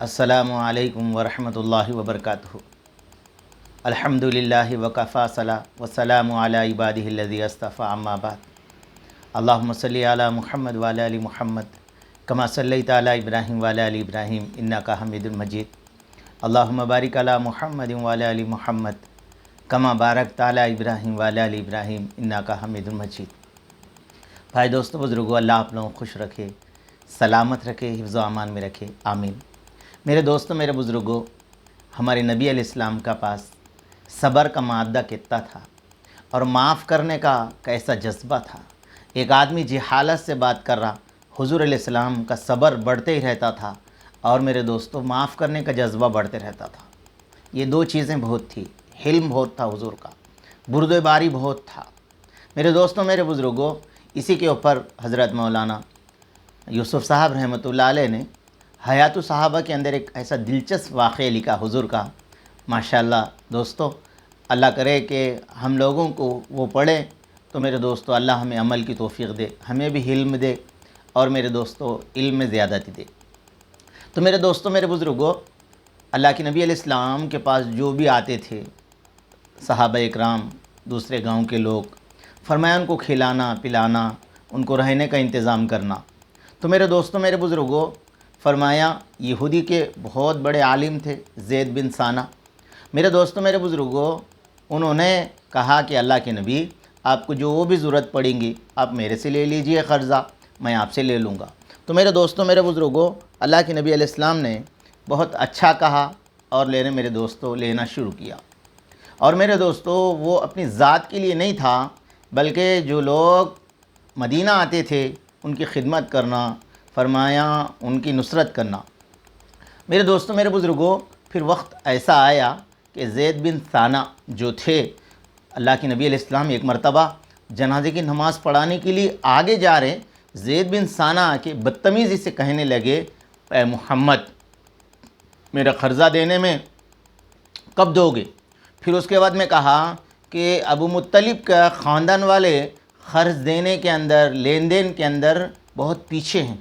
अस्सलामु अलैकुम वरहमतुल्लाहि वबरकातुहू। अल्हम्दुलिल्लाहि वकफ़ा सला वस्सलामु अला इबादिहिल्लज़ी अस्तफ़ा अम्मा बाद। अल्लाहुम्मा सल्लि अला मुहम्मद व अला आलि मुहम्मद कमा सल्लैता अला इब्राहीम व अला आलि इब्राहीम इन्नका हमीदुम मजीद। अल्लाहुम्मा बारिक अला मुहम्मद व अला आलि मुहम्मद कमा बारकता अला इब्राहीम व अला आलि इब्राहीम इन्नका हमीदुम मजीद। भाई दोस्तों बुज़ुर्गों, अल्लाह आप लोगों को खुश रखे, सलामत रखे, हिफ्ज़ व अमान में रखे, आमीन। मेरे दोस्तों, मेरे बुज़ुर्गों, हमारे नबी अलैहिस्सलाम का पास सब्र का मादा कितना था और माफ़ करने का कैसा जज्बा था। एक आदमी जिहालत से बात कर रहा, हुज़ूर अलैहिस्सलाम का सब्र बढ़ते ही रहता था और मेरे दोस्तों माफ़ करने का जज्बा बढ़ते रहता था। ये दो चीज़ें बहुत थी, हिल्म बहुत था हुज़ूर का, बुर्दबारी बहुत था। मेरे दोस्तों, मेरे बुज़ुर्गों, इसी के ऊपर हज़रत मौलाना यूसुफ़ साहब रहमतुल्लाह अलैह ने हयातु सहाबा के अंदर एक ऐसा दिलचस्प वाक़या लिखा हुज़ूर का। माशाअल्लाह दोस्तों, अल्लाह करे कि हम लोगों को वो पढ़ें तो मेरे दोस्तों अल्लाह हमें अमल की तौफ़ीक़ दे, हमें भी इल्म दे और मेरे दोस्तों इल्म में ज़्यादती दे। तो मेरे दोस्तों, मेरे बुज़ुर्गों, अल्लाह के नबी अलैहिस्सलाम के पास जो भी आते थे सहाबा इकराम, दूसरे गांव के लोग, फरमाया उनको खिलाना पिलाना, उनको रहने का इंतज़ाम करना। तो मेरे दोस्तों, मेरे बुज़ुर्गों, फरमाया यहूदी के बहुत बड़े आलिम थे ज़ैद बिन साना। मेरे दोस्तों, मेरे बुज़ुर्गों, उन्होंने कहा कि अल्लाह के नबी, आपको जो भी ज़रूरत पड़ेगी आप मेरे से ले लीजिए क़र्ज़ा, मैं आपसे ले लूँगा। तो मेरे दोस्तों, मेरे बुज़ुर्गों, अल्लाह के नबी अलैहिस्सलाम ने बहुत अच्छा कहा और मेरे दोस्तों लेना शुरू किया। और मेरे दोस्तों वो अपनी ज़ात के लिए नहीं था, बल्कि जो लोग मदीना आते थे उनकी खिदमत करना, फरमाया उनकी नुसरत करना। मेरे दोस्तों, मेरे बुज़ुर्गों, फिर वक्त ऐसा आया कि ज़ैद बिन साना जो थे, अल्लाह के नबी अलैहिस्सलाम एक मरतबा जनाजे की नमाज़ पढ़ाने के लिए आगे जा रहे, ज़ैद बिन साना आके बदतमीज़ी से कहने लगे, ए मोहम्मद, मेरा क़र्ज़ा देने में कब दोगे? फिर उसके बाद में कहा कि अबू मुत्तलिब का ख़ानदान वाले क़र्ज़ देने के अंदर, लेन देन के अंदर बहुत पीछे हैं।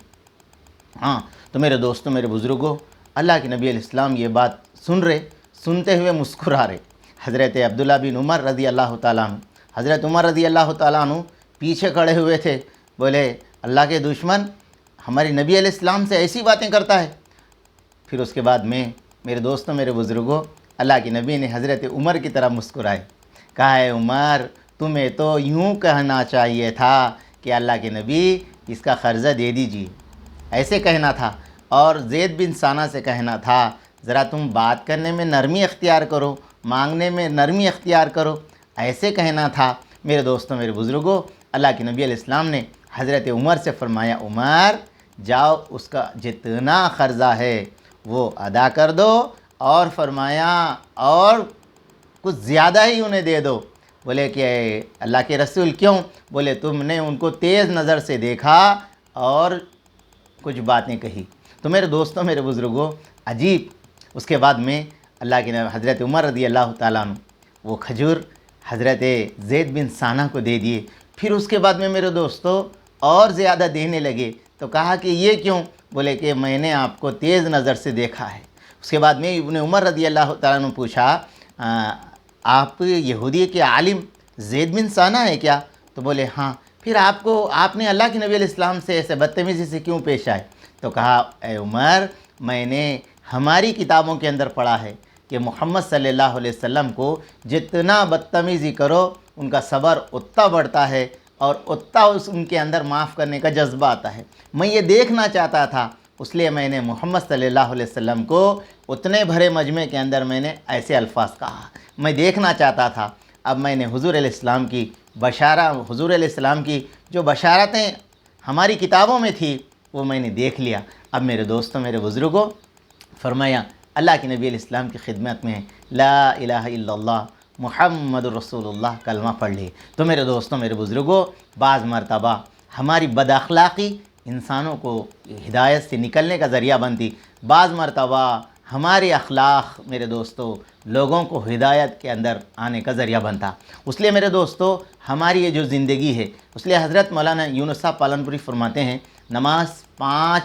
हाँ, तो मेरे दोस्तों, मेरे बुज़ुर्गों, अल्लाह के नबी अलैहिस्सलाम ये बात सुन रहे, सुनते हुए मुस्कुरा रहे। हज़रत अब्दुल्ला बिन उमर रज़ी अल्लाह ताला अन्हु, हज़रत उमर रज़ी अल्लाह ताला अन्हु पीछे खड़े हुए थे। बोले, अल्लाह के दुश्मन हमारे नबी अलैहिस्सलाम से ऐसी बातें करता है। फिर उसके बाद में मेरे दोस्तों, मेरे बुज़ुर्गों, अल्लाह के नबी ने हज़रत उमर की तरह मुस्कुराए, कहा, है उमर, तुम्हें तो यूँ कहना चाहिए था कि अल्लाह के नबी इसका क़र्ज़ा दे दीजिए, ऐसे कहना था। और ज़ैद बिन साना से कहना था, ज़रा तुम बात करने में नरमी अख्तियार करो, मांगने में नरमी अख्तियार करो, ऐसे कहना था। मेरे दोस्तों, मेरे बुज़ुर्गों, अल्लाह के नबी अलैहिस्सलाम ने हज़रत उमर से फ़रमाया, उमर जाओ, उसका जितना क़र्ज़ा है वो अदा कर दो, और फरमाया और कुछ ज़्यादा ही उन्हें दे दो। बोले कि अल्लाह के रसूल क्यों? बोले, तुमने उनको तेज़ नज़र से देखा और कुछ बातें कही। तो मेरे दोस्तों, मेरे बुज़ुर्गों, अजीब। उसके बाद में अल्लाह के हज़रत उमर रज़ी अल्लाह ताला अन्हु वो खजूर हज़रत ज़ैद बिन साना को दे दिए। फिर उसके बाद में मेरे दोस्तों और ज़्यादा देने लगे। तो कहा कि ये क्यों? बोले कि मैंने आपको तेज़ नज़र से देखा है। उसके बाद में इब्न उमर रज़ी अल्लाह ताला अन्हु पूछा, आप यहूदी के आलिम ज़ैद बिन साना है क्या? तो बोले हाँ। फिर आपने अल्लाह के नबी अलैहिस्सलाम से ऐसे बदतमीज़ी से क्यों पेश आए? तो कहा, ए उमर, मैंने हमारी किताबों के अंदर पढ़ा है कि मोहम्मद सल्लल्लाहु अलैहि वसल्लम को जितना बदतमीज़ी करो उनका सब्र उतना बढ़ता है और उतना उनके अंदर माफ़ करने का जज्बा आता है। मैं ये देखना चाहता था, इसलिए मैंने मोहम्मद सल्लल्लाहु अलैहि वसल्लम को उतने भरे मजमे के अंदर मैंने ऐसे अल्फाज कहा, मैं देखना चाहता था। अब मैंने हुज़ूर अलैहिस्सलाम की हुज़ूर अलैहिस्सलाम की जो बशारतें हमारी किताबों में थी वो मैंने देख लिया। अब मेरे दोस्तों, मेरे बुज़ुर्गों, फरमाया अल्लाह के नबी अलैहिस्सलाम की खिदमत में ला इलाहा इल्लल्लाह मुहम्मदुर रसूलुल्लाह कलमा पढ़ लिए। तो मेरे दोस्तों, मेरे बुज़ुर्गों, बाज़ मरतबा हमारी बदअखलाक़ी इंसानों को हिदायत से निकलने का ज़रिया बनती, बाज़ मरतबा हमारे अखलाक़ मेरे दोस्तों लोगों को हिदायत के अंदर आने का ज़रिया बनता। इसलिए मेरे दोस्तों, हमारी ये जो ज़िंदगी है, इसलिए हज़रत मौलाना यूनुस साहब पालनपुरी फरमाते हैं, नमाज 5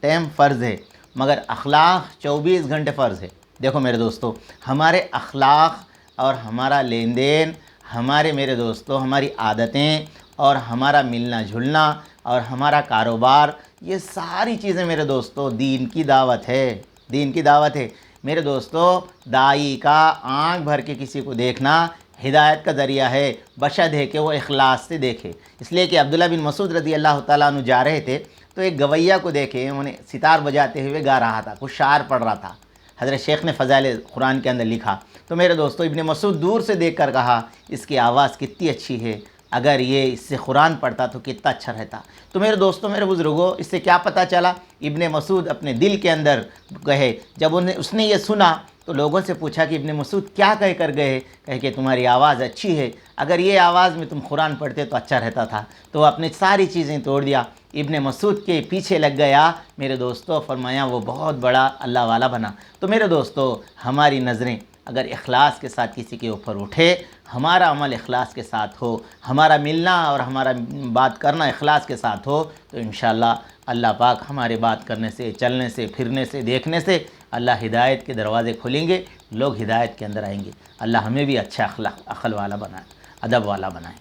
टाइम फ़र्ज़ है, مگر اخلاق 24 گھنٹے فرض ہے۔ دیکھو میرے دوستو، ہمارے اخلاق اور ہمارا لین دین، ہمارے میرے دوستو ہماری عادتیں اور ہمارا ملنا جھلنا اور ہمارا کاروبار، یہ ساری چیزیں میرے دوستو دین کی دعوت ہے، دین کی دعوت ہے۔ میرے دوستو، داعی کا آنکھ بھر کے کسی کو دیکھنا ہدایت کا ذریعہ ہے، بشرط ہے کہ وہ اخلاص سے دیکھے۔ اس لیے کہ عبداللہ بن مسعود رضی اللہ تعالیٰ عنہ جا رہے تھے تو ایک گویہ کو دیکھے، انہیں ستار بجاتے ہوئے گا رہا تھا، کچھ شعر پڑھ رہا تھا۔ حضرت شیخ نے فضائل قرآن کے اندر لکھا تو میرے دوستو ابن مسعود دور سے دیکھ کر کہا اس کی آواز کتنی اچھی ہے، اگر یہ اس سے قرآن پڑھتا تو کتنا اچھا رہتا۔ تو میرے دوستو، میرے بزرگوں، اس سے کیا پتہ چلا؟ ابن مسعود اپنے دل کے اندر کہے، جب اس نے یہ سنا تو لوگوں سے پوچھا کہ ابن مسعود کیا کہہ کر گئے؟ کہے کہ تمہاری آواز اچھی ہے، اگر یہ آواز میں تم قرآن پڑھتے تو اچھا رہتا تھا۔ تو وہ اپنی ساری چیزیں توڑ دیا، ابن مسعود کے پیچھے لگ گیا میرے دوستو، فرمایا وہ بہت بڑا اللہ والا بنا۔ تو میرے دوستو، ہماری نظریں اگر اخلاص کے ساتھ کسی کے اوپر اٹھے، ہمارا عمل اخلاص کے ساتھ ہو، ہمارا ملنا اور ہمارا بات کرنا اخلاص کے ساتھ ہو، تو انشاءاللہ اللہ پاک ہمارے بات کرنے سے، چلنے سے، پھرنے سے، دیکھنے سے اللہ ہدایت کے دروازے کھولیں گے، لوگ ہدایت کے اندر آئیں گے۔ اللہ ہمیں بھی اچھا عقل والا بنائے، ادب والا بنائے۔